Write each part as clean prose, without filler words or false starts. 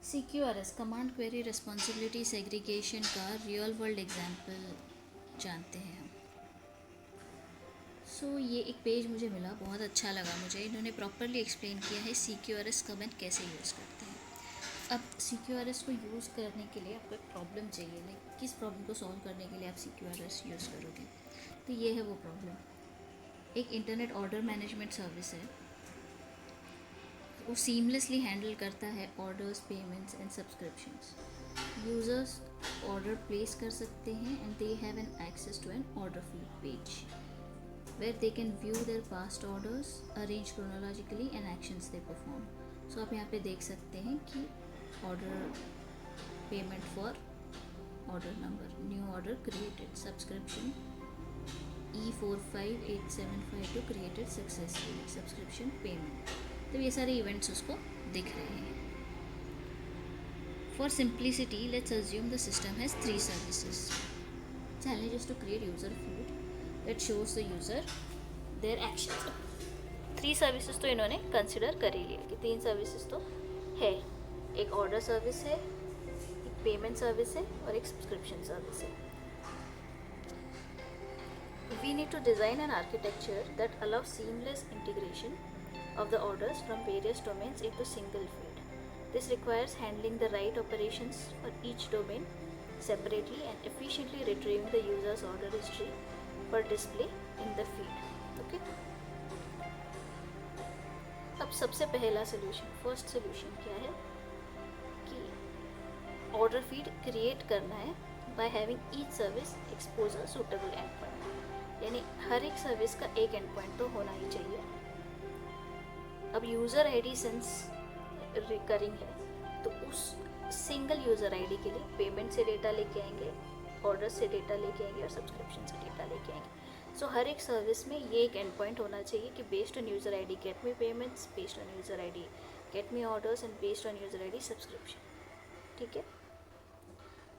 CQRS command query responsibility segregation का real world example जानते हैं हम। ये एक पेज मुझे मिला, बहुत अच्छा लगा मुझे। इन्होंने प्रॉपरली एक्सप्लेन किया है CQRS कब एंड कैसे यूज़ करते हैं। अब CQRS को यूज़ करने के लिए आपको एक प्रॉब्लम चाहिए, लाइक किस प्रॉब्लम को सॉल्व करने के लिए आप CQRS यूज़ करोगे। तो ये है वो प्रॉब्लम। एक इंटरनेट ऑर्डर मैनेजमेंट सर्विस है, वो सीमलेसली हैंडल करता है orders, payments and subscriptions. Users order place कर सकते हैं and they have an access to an order feed page where they can view their past orders, arrange chronologically and actions they perform. So आप यहाँ पे देख सकते हैं कि order, payment for order number, new order created, subscription E45875 created successfully, subscription payment. तो ये सारे इवेंट्स उसको दिख रहे हैं। For simplicity, let's assume the system has 3 services. Challenge is to create user feed that shows the user their actions. 3 services तो इन्होंने consider कर ही लिया कि 3 सर्विसेज तो है। एक ऑर्डर सर्विस है, एक पेमेंट सर्विस है और एक सब्सक्रिप्शन सर्विस है। We need to design an architecture that allows seamless integration of the orders from various domains into single feed. This requires handling the right operations for each domain separately and efficiently retrieving the user's order history for display in the feed. Okay? अब सबसे पहला solution, first solution क्या है कि order feed create करना है by having each service expose a suitable and point. यानी हर एक सर्विस का एक एंड पॉइंट तो होना ही चाहिए। अब यूज़र आईडी सिंस रिकरिंग है तो उस सिंगल यूज़र आईडी के लिए पेमेंट से डेटा लेके आएंगे, ऑर्डर से डेटा लेके आएंगे और सब्सक्रिप्शन से डेटा लेके आएंगे। सो हर एक सर्विस में ये एक एंड पॉइंट होना चाहिए कि based on user ID get me payments, based on user ID get me orders and based on user ID subscription. ठीक है,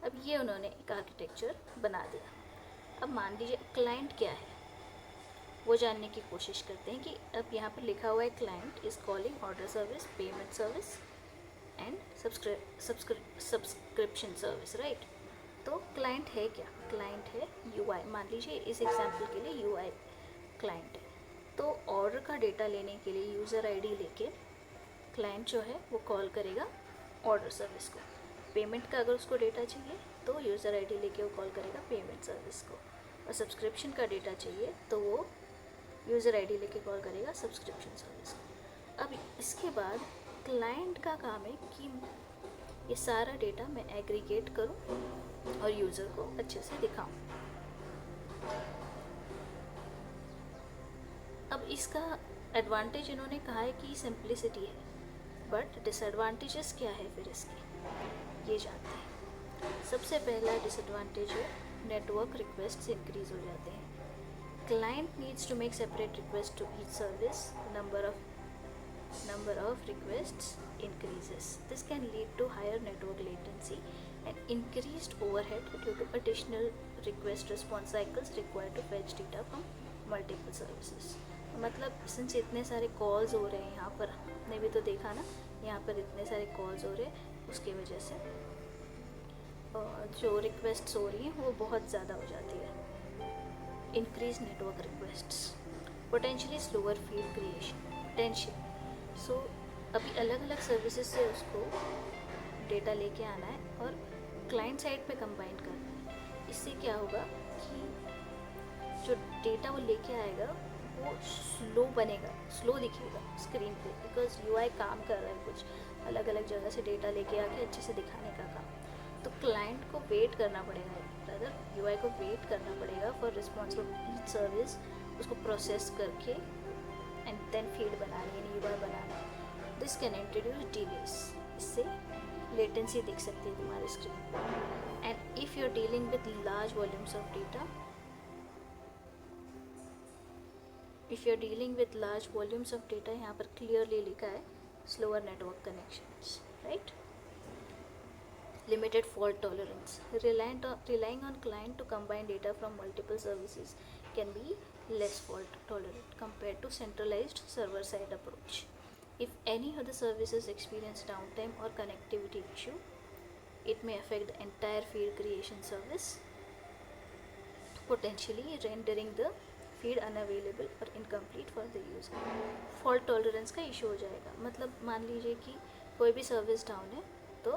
अब ये उन्होंने एक आर्किटेक्चर बना दिया। अब मान लीजिए क्लाइंट क्या है वो जानने की कोशिश करते हैं कि अब यहाँ पर लिखा हुआ है client is calling order service, payment service and subscription service, right. तो क्लाइंट है क्या? क्लाइंट है UI। मान लीजिए इस एग्जांपल के लिए UI क्लाइंट है। तो ऑर्डर का डेटा लेने के लिए यूज़र आईडी लेके क्लाइंट जो है वो कॉल करेगा ऑर्डर सर्विस को। पेमेंट का अगर उसको डेटा चाहिए तो यूज़र आईडी लेके वो कॉल करेगा पेमेंट सर्विस को, और सब्सक्रिप्शन का डेटा चाहिए तो वो यूज़र आईडी लेके कॉल करेगा सब्सक्रिप्शन सर्विस को। अब इसके बाद क्लाइंट का काम है कि ये सारा डेटा मैं एग्रीगेट करूँ और यूज़र को अच्छे से दिखाऊं। अब इसका एडवांटेज इन्होंने कहा है कि सिंप्लिसिटी है, बट डिसएडवांटेजेस क्या है फिर इसके, ये जानते हैं। सबसे पहला डिसएडवांटेज है नेटवर्क रिक्वेस्ट्स इंक्रीज हो जाते हैं। Client needs to make separate request to each service, number of requests increases. This can lead to higher network latency and increased overhead due to additional request response cycles required to fetch data from multiple services. मतलब since इतने सारे calls हो रहे हैं, यहाँ पर आपने भी तो देखा ना, यहाँ पर इतने सारे कॉल्स हो रहे हैं, उसकी वजह से जो रिक्वेस्ट्स हो रही हैं वो बहुत ज़्यादा हो जाती है। Increase network requests, potentially slower feed creation, potential. So अभी अलग अलग सर्विसेज से उसको डेटा लेके आना है और क्लाइंट साइड पे कंबाइन करना है। इससे क्या होगा कि जो डेटा वो लेके आएगा वो स्लो बनेगा, स्लो दिखेगा स्क्रीन पे, बिकॉज UI काम कर रहा है कुछ अलग अलग जगह से डेटा लेके आके अच्छे से दिखाने का काम। तो क्लाइंट को वेट करना पड़ेगा, अगर UI को वेट करना पड़ेगा for response of each service, उसको प्रोसेस करके एंड देन फीड बनानी है, UI बनाना है। दिस कैन इंट्रोड्यूस डिलेस, इससे लेटेंसी दिख सकती है तुम्हारे स्क्रीन पर। And if you are dealing with large volumes of data, यहाँ पर क्लियरली लिखा है slower network connections, right. Limited fault tolerance. Relying on client to combine data from multiple services can be less fault tolerant compared to centralized server-side approach. If any of the services experience downtime or connectivity issue, it may affect the entire feed creation service, potentially rendering the feed unavailable or incomplete for the user. Fault tolerance का issue हो जाएगा, मतलब मान लीजिए कि कोई भी service down है तो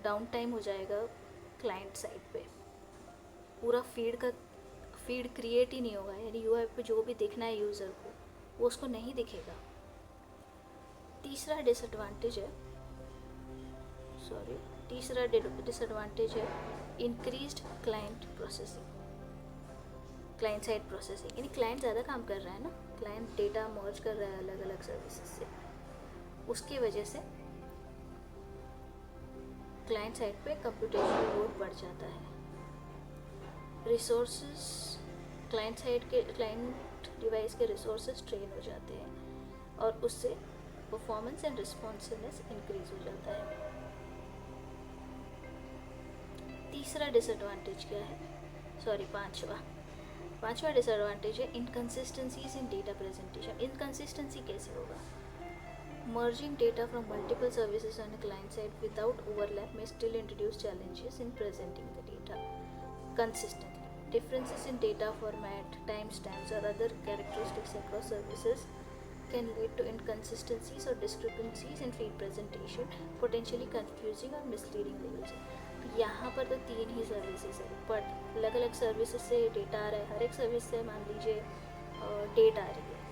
डाउन टाइम हो जाएगा क्लाइंट साइड पे, पूरा फीड क्रिएट ही नहीं होगा, यानी यूआई पे जो भी दिखना है यूज़र को वो उसको नहीं दिखेगा। तीसरा डिसएडवांटेज है इंक्रीज्ड क्लाइंट साइड प्रोसेसिंग, यानी क्लाइंट ज़्यादा काम कर रहा है ना, क्लाइंट डेटा मर्ज कर रहा है अलग अलग सर्विसेज से, उसकी वजह से क्लाइंट साइड पे कंप्यूटेशनल लोड बढ़ जाता है। रिसोर्सेज क्लाइंट डिवाइस के रिसोर्सेज ट्रेन हो जाते हैं और उससे परफॉर्मेंस एंड रिस्पॉन्सिवनेस इंक्रीज हो जाता है। तीसरा डिसएडवांटेज क्या है, पांचवा डिसएडवांटेज है इनकन्सिस्टेंसीज इन डेटा प्रेजेंटेशन। इनकन्सिस्टेंसी कैसे होगा, merging data from multiple services on a client side without overlap may still introduce challenges in presenting the data consistently. Differences in data format, timestamps, or other characteristics across services can lead to inconsistencies or discrepancies in feed presentation, potentially confusing or misleading the user. यहाँ पर तो 3 ही services है, but अलग अलग services से data आ रहा है, हर एक सर्विस से मान लीजिए डेट आ रही है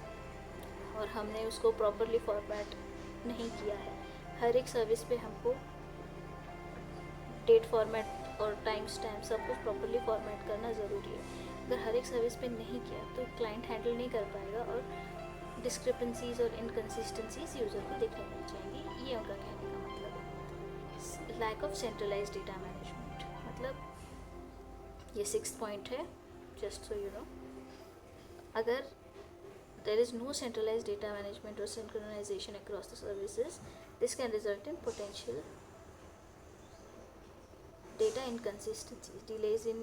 और हमने उसको प्रॉपरली फॉर्मेट नहीं किया है। हर एक सर्विस पे हमको डेट फॉर्मेट और टाइम स्टैम्प सब कुछ प्रॉपरली फॉर्मेट करना ज़रूरी है। अगर हर एक सर्विस पे नहीं किया तो क्लाइंट हैंडल नहीं कर पाएगा और डिस्क्रिपेंसीज और इनकन्सिस्टेंसीज यूज़र को दिखने लग जाएंगी। ये उनका कहने का मतलब है। Lack of centralize data management, मतलब ये 6th पॉइंट है, जस्ट सो यू नो। अगर there is no centralized data management or synchronization across the services, this can result in potential data inconsistencies, delays in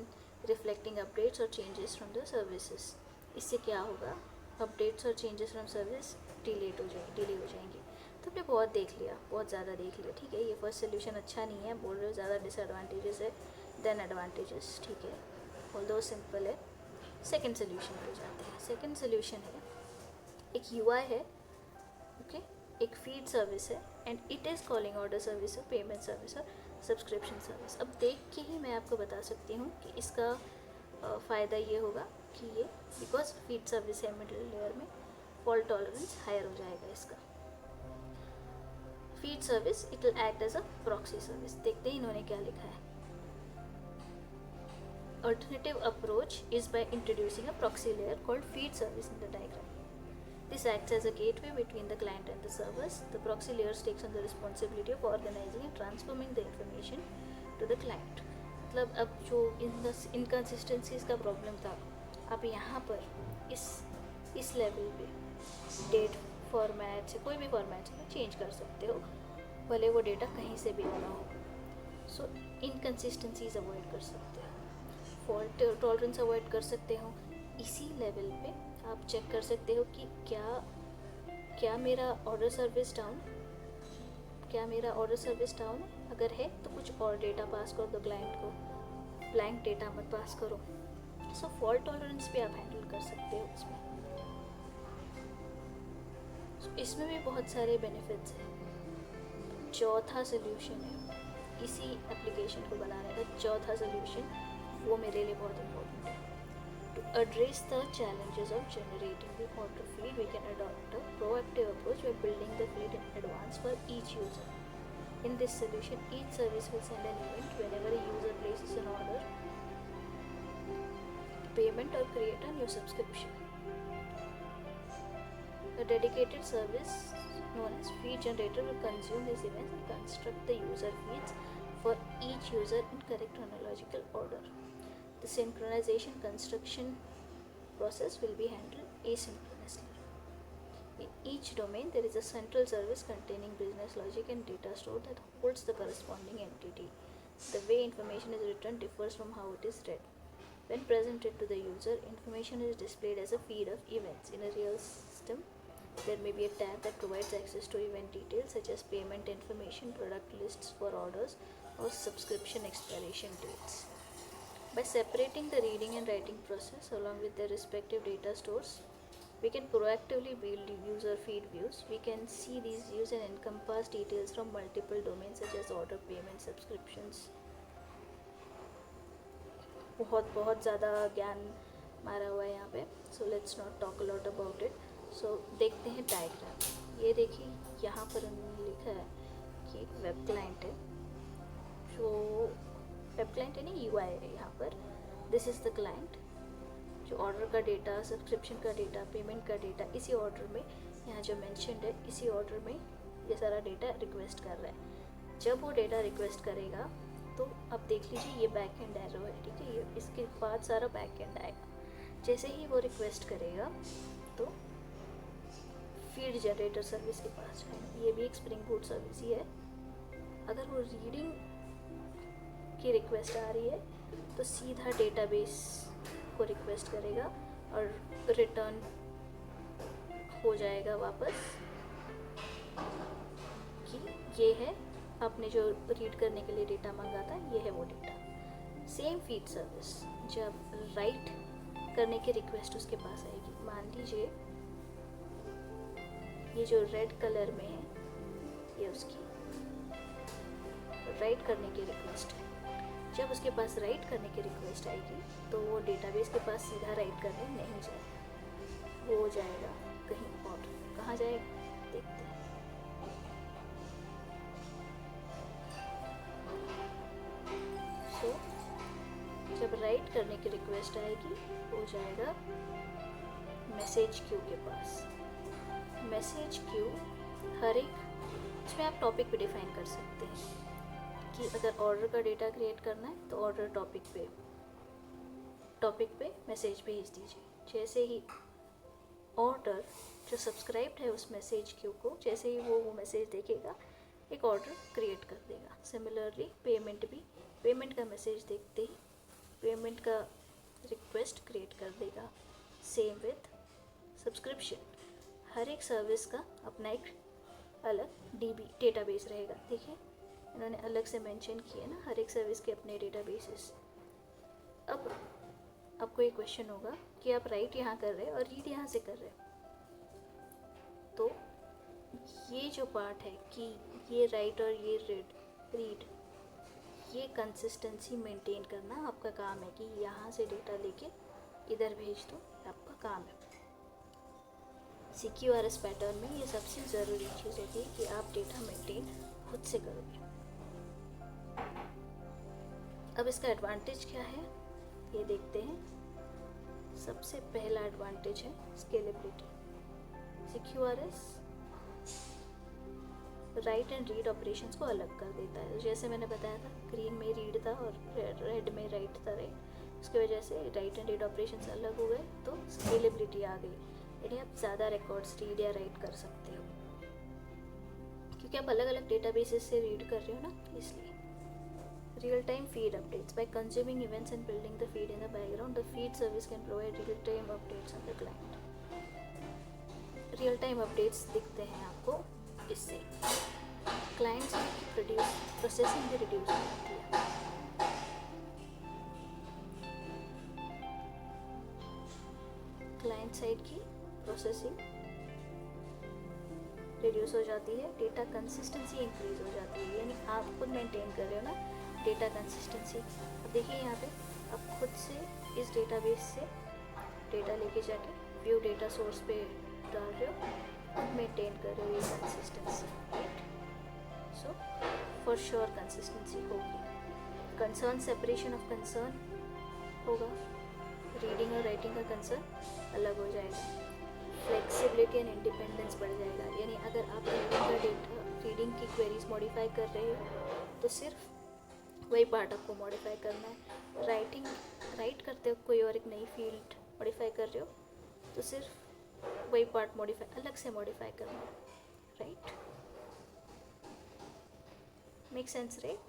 reflecting updates or changes from the services. इससे क्या होगा, updates और changes from service delay हो जाएंगे। तो हमने बहुत ज़्यादा देख लिया, ठीक है। ये फर्स्ट सोल्यूशन अच्छा नहीं है, बोल रहे हो ज़्यादा डिसएडवांटेजेस है देन एडवांटेजेस, ठीक है, ऑल्दो सिंपल है। सेकेंड सोल्यूशन पे जाते हैं। सेकेंड सोल्यूशन है, एक यूआई है, ओके, एक फीड सर्विस है and it is calling order service और पेमेंट सर्विस और सब्सक्रिप्शन सर्विस। अब देख के ही मैं आपको बता सकती हूँ कि इसका फ़ायदा ये होगा कि ये बिकॉज फीड सर्विस है मिडिल लेयर में, फॉल्ट टॉलरेंस हायर हो जाएगा इसका। Feed service it will act as a proxy service. देखते हैं इन्होंने क्या लिखा है। Alternative approach is by introducing a proxy layer called feed service in the diagram. This acts as a gateway between the client and the servers. The proxy layer takes on the responsibility of organizing and transforming the information to the client. मतलब अब जो inconsistencies का problem था, आप यहाँ पर इस level पे डेट फॉर्मेट से कोई भी फॉर्मेट से चेंज कर सकते हो, भले वो डेटा कहीं से भी आ रहा हो। सो इनकन्सिस्टेंसीज अवॉइड कर सकते हो, फॉल्ट टॉलरेंस अवॉइड कर सकते हो। इसी लेवल पे आप चेक कर सकते हो कि क्या मेरा ऑर्डर सर्विस डाउन अगर है तो कुछ और डेटा पास कर दो क्लाइंट को, ब्लैंक डेटा मत पास करो। सो फॉल्ट टॉलरेंस भी आप हैंडल कर सकते हो इसमें। इसमें भी बहुत सारे बेनिफिट्स हैं। चौथा सोल्यूशन है इसी एप्लीकेशन को बनाने का, चौथा सोल्यूशन वो मेरे लिए बहुत इम्पोर्टेंट है। To address the challenges of generating the order feed, we can adopt a proactive approach by building the feed in advance for each user. In this solution, each service will send an event whenever a user places an order, payment, or create a new subscription. A dedicated service known as feed generator will consume these events and construct the user feeds for each user in correct chronological order. The synchronization construction process will be handled asynchronously. In each domain, there is a central service containing business logic and data stored that holds the corresponding entity. The way information is written differs from how it is read. When presented to the user, information is displayed as a feed of events in a real system There may be a tab that provides access to event details such as payment information, product lists for orders, or subscription expiration dates. By separating the reading and writing process along with their respective data stores, we can proactively build user feed views. We can see these views and encompass details from multiple domains such as order, payment, subscriptions. बहुत बहुत ज़्यादा ज्ञान मारा हुआ है यहाँ पे, so let's not talk a lot about it. So देखते हैं डायग्राम. ये देखिए यहाँ पर उन्होंने लिखा है कि एक वेब क्लाइंट है, जो वेब क्लाइंट है नहीं, UI है यहाँ पर. दिस इज़ द क्लाइंट जो ऑर्डर का डेटा, सब्सक्रिप्शन का डेटा, पेमेंट का डेटा इसी ऑर्डर में, यहाँ जो मेंशन्ड है इसी ऑर्डर में ये सारा डेटा रिक्वेस्ट कर रहा है. जब वो डेटा रिक्वेस्ट करेगा तो अब देख लीजिए ये बैक एंड एरो है, ठीक है. ये इसके बाद सारा बैक एंड आएगा. जैसे ही वो रिक्वेस्ट करेगा तो फीड जनरेटर सर्विस के पास जाएगा. ये भी एक स्प्रिंग बूट सर्विस ही है. अगर वो रीडिंग की रिक्वेस्ट आ रही है तो सीधा डेटाबेस को रिक्वेस्ट करेगा और रिटर्न हो जाएगा वापस कि ये है आपने जो रीड करने के लिए डेटा मांगा था, ये है वो डेटा. सेम फीड सर्विस जब राइट करने की रिक्वेस्ट उसके पास आएगी, मान लीजिए ये जो रेड कलर में है ये उसकी राइट करने की रिक्वेस्ट है. जब उसके पास राइट करने की रिक्वेस्ट आएगी तो वो डेटाबेस के पास सीधा राइट करने नहीं जाएगा, वो जाएगा कहीं और. कहाँ जाएगा देखते हैं. सो जब राइट करने की रिक्वेस्ट आएगी वो जाएगा मैसेज क्यू के पास. मैसेज क्यू हर एक, इसमें आप टॉपिक भी डिफाइन कर सकते हैं कि अगर ऑर्डर का डेटा क्रिएट करना है तो ऑर्डर टॉपिक पे मैसेज भेज दीजिए. जैसे ही ऑर्डर जो सब्सक्राइब्ड है उस मैसेज क्यू को, जैसे ही वो मैसेज देखेगा एक ऑर्डर क्रिएट कर देगा. सिमिलरली पेमेंट भी, पेमेंट का मैसेज देखते ही पेमेंट का रिक्वेस्ट क्रिएट कर देगा. Same with subscription. हर एक सर्विस का अपना एक अलग डेटाबेस रहेगा. देखिए इन्होंने अलग से मेंशन किए ना, हर एक सर्विस के अपने डेटाबेसेस. अब आपको एक क्वेश्चन होगा कि आप राइट यहाँ कर रहे हैं और रीड यहाँ से कर रहे हैं, तो ये जो पार्ट है कि ये राइट और ये रीड, ये कंसिस्टेंसी मेंटेन करना आपका काम है. कि यहाँ से डेटा लेके इधर भेज दो, आपका काम है. CQRS पैटर्न में ये सबसे ज़रूरी चीज़ होती है कि आप डेटा मेंटेन खुद से करोगे. अब इसका एडवांटेज क्या है ये देखते हैं. सबसे पहला एडवांटेज है scalability. CQRS right and read operations को अलग कर देता है. जैसे मैंने बताया था ग्रीन में रीड था और रेड में राइट था, राइट. उसकी वजह से राइट एंड रीड ऑपरेशंस अलग हो गए तो स्केलेबिलिटी आ गई. यानी आप ज़्यादा रिकॉर्ड्स रीड या राइट कर सकते हो क्योंकि आप अलग अलग डेटाबेसेस से रीड कर रहे हो ना, इसलिए. Real time feed updates. Bye consuming events and building the feed in the background, the feed service can provide real time updates on the client. Real time updates दिखते हैं आपको. इससे क्लाइंट्स की प्रोसेसिंग भी रिड्यूस हो जाती है. Client side की प्रोसेसिंग रिड्यूस हो जाती है. डेटा कंसिस्टेंसी इंक्रीज हो जाती है. यानी आप खुद मेंटेन कर रहे हो ना डेटा कंसिस्टेंसी. अब देखिए यहाँ पे आप खुद से इस डेटाबेस से डेटा लेके जाके व्यू डेटा सोर्स पे डाल रहे हो, खुद मेंटेन कर रहे हो ये consistency, right. So for sure consistency होगी. कंसर्न सेपरेशन ऑफ कंसर्न होगा. रीडिंग और राइटिंग का कंसर्न अलग हो जाएगा. फ्लेक्सिबिलिटी एंड इंडिपेंडेंस बढ़ जाएगा. यानी अगर आप रीडिंग की क्वेरीज मॉडिफाई कर रहे हो तो सिर्फ वही पार्ट आपको मॉडिफाई करना है. राइट करते हो कोई और एक नई फील्ड मॉडिफाई कर रहे हो तो सिर्फ वही पार्ट मॉडिफाई अलग से मॉडिफाई करना है, right. Make sense, right.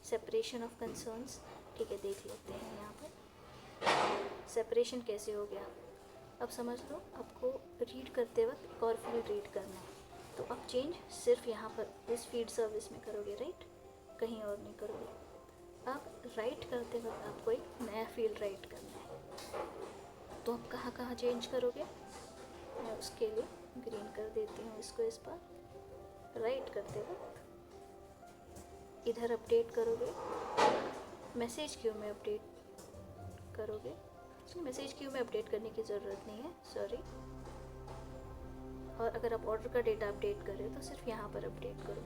Separation of concerns. ठीक है, देख लेते हैं यहाँ पर सेपरेशन कैसे हो गया. अब समझ लो आपको रीड करते वक्त एक और फील्ड रीड करना है, तो आप चेंज सिर्फ यहाँ पर इस फीड सर्विस में करोगे, राइट, कहीं और नहीं करोगे। अब राइट करते वक्त आपको एक नया फील्ड राइट करना है, तो आप कहाँ कहाँ चेंज करोगे, मैं उसके लिए ग्रीन कर देती हूँ इसको। इस पर राइट करते वक्त इधर अपडेट करोगे, मैसेज क्यू में अपडेट करोगे। मैसेज क्यू में अपडेट करने की ज़रूरत नहीं है, सॉरी। और अगर आप ऑर्डर का डेटा अपडेट कर रहे हो तो सिर्फ यहाँ पर अपडेट करो।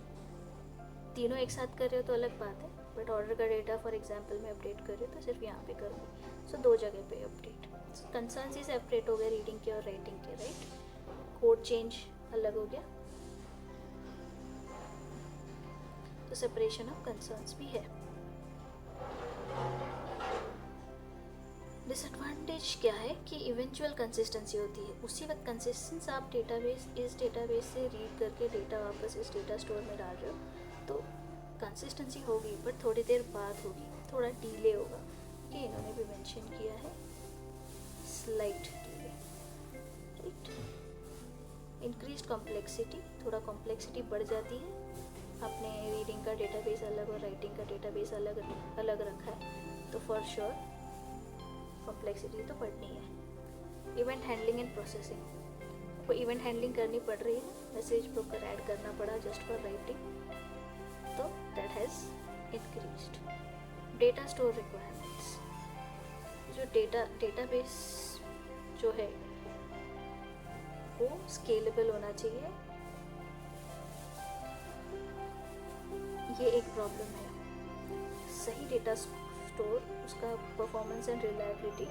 तीनों एक साथ कर रहे हो तो अलग बात है, बट ऑर्डर का डेटा फॉर एग्जांपल में अपडेट कर रहे हो तो सिर्फ यहाँ पे करूँगी। सो 2 जगह पे अपडेट। कंसर्न्स ही सेपरेट हो गए, रीडिंग के और राइटिंग के, राइट। कोड चेंज अलग हो गया, तो सेपरेशन ऑफ कंसर्न्स भी है। डिसएडवांटेज क्या है कि इवेंचुअल कंसिस्टेंसी होती है, उसी वक्त कंसिस्टेंस आप इस डेटाबेस से रीड करके डेटा वापस इस डेटा स्टोर में डाल रहे हो, तो कंसिस्टेंसी होगी बट थोड़ी देर बाद होगी, थोड़ा डिले होगा। कि इन्होंने भी मेंशन किया है slight delay, right. Increased complexity, थोड़ा कॉम्प्लेक्सिटी बढ़ जाती है। आपने रीडिंग का डेटाबेस अलग और राइटिंग का डेटाबेस अलग अलग रखा है, तो फॉर श्योर कॉम्प्लेक्सिटी तो बढ़नी है। इवेंट हैंडलिंग एंड प्रोसेसिंग, को इवेंट हैंडलिंग करनी पड़ रही है, मैसेज ब्रोकर ऐड करना पड़ा जस्ट फॉर राइटिंग, तो that has increased. Data store requirements, जो डेटाबेस जो है वो स्केलेबल होना चाहिए, ये एक प्रॉब्लम है। सही डेटा स्टोर, उसका परफॉर्मेंस एंड रिलायबिलिटी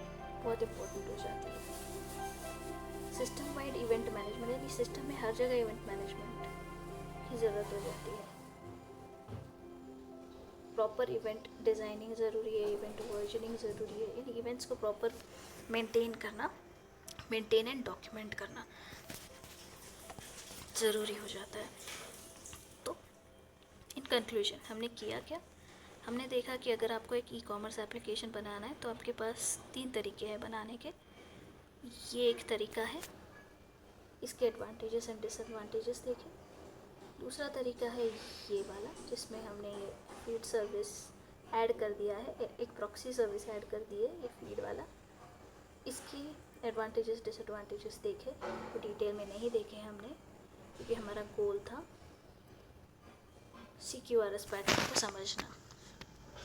बहुत इम्पोर्टेंट हो जाती है। सिस्टम वाइड इवेंट मैनेजमेंट, यानी सिस्टम में हर जगह इवेंट मैनेजमेंट की ज़रूरत हो जाती है। प्रॉपर इवेंट डिज़ाइनिंग ज़रूरी है, इवेंट वर्जनिंग ज़रूरी है, यानी इवेंट्स को प्रॉपर मेंटेन एंड डॉक्यूमेंट करना ज़रूरी हो जाता है। तो इन कंक्लूजन हमने किया क्या, हमने देखा कि अगर आपको एक ई-कॉमर्स एप्लीकेशन बनाना है तो आपके पास 3 तरीके हैं बनाने के। ये एक तरीका है, इसके एडवांटेजेस एंड डिसएडवांटेजेस देखें। दूसरा तरीका है ये वाला, जिसमें हमने ये फीड सर्विस ऐड कर दिया है, एक प्रॉक्सी सर्विस ऐड कर दी है, ये फीड वाला। इसकी एडवांटेजेस डिसएडवांटेजेस देखे, तो डिटेल में नहीं देखे हमने, क्योंकि हमारा गोल था CQRS पैटर्न को समझना।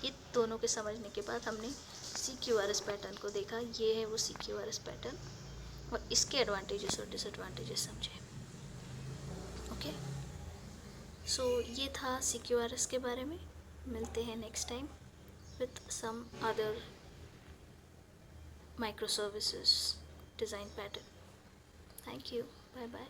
ये दोनों के समझने के बाद हमने CQRS पैटर्न को देखा, ये है वो CQRS पैटर्न, और इसके एडवांटेजेस और डिसएडवांटेजेस समझे। ओके, सो ये था CQRS के बारे में। मिलते हैं next time with some other microservices design pattern. Thank you. Bye bye.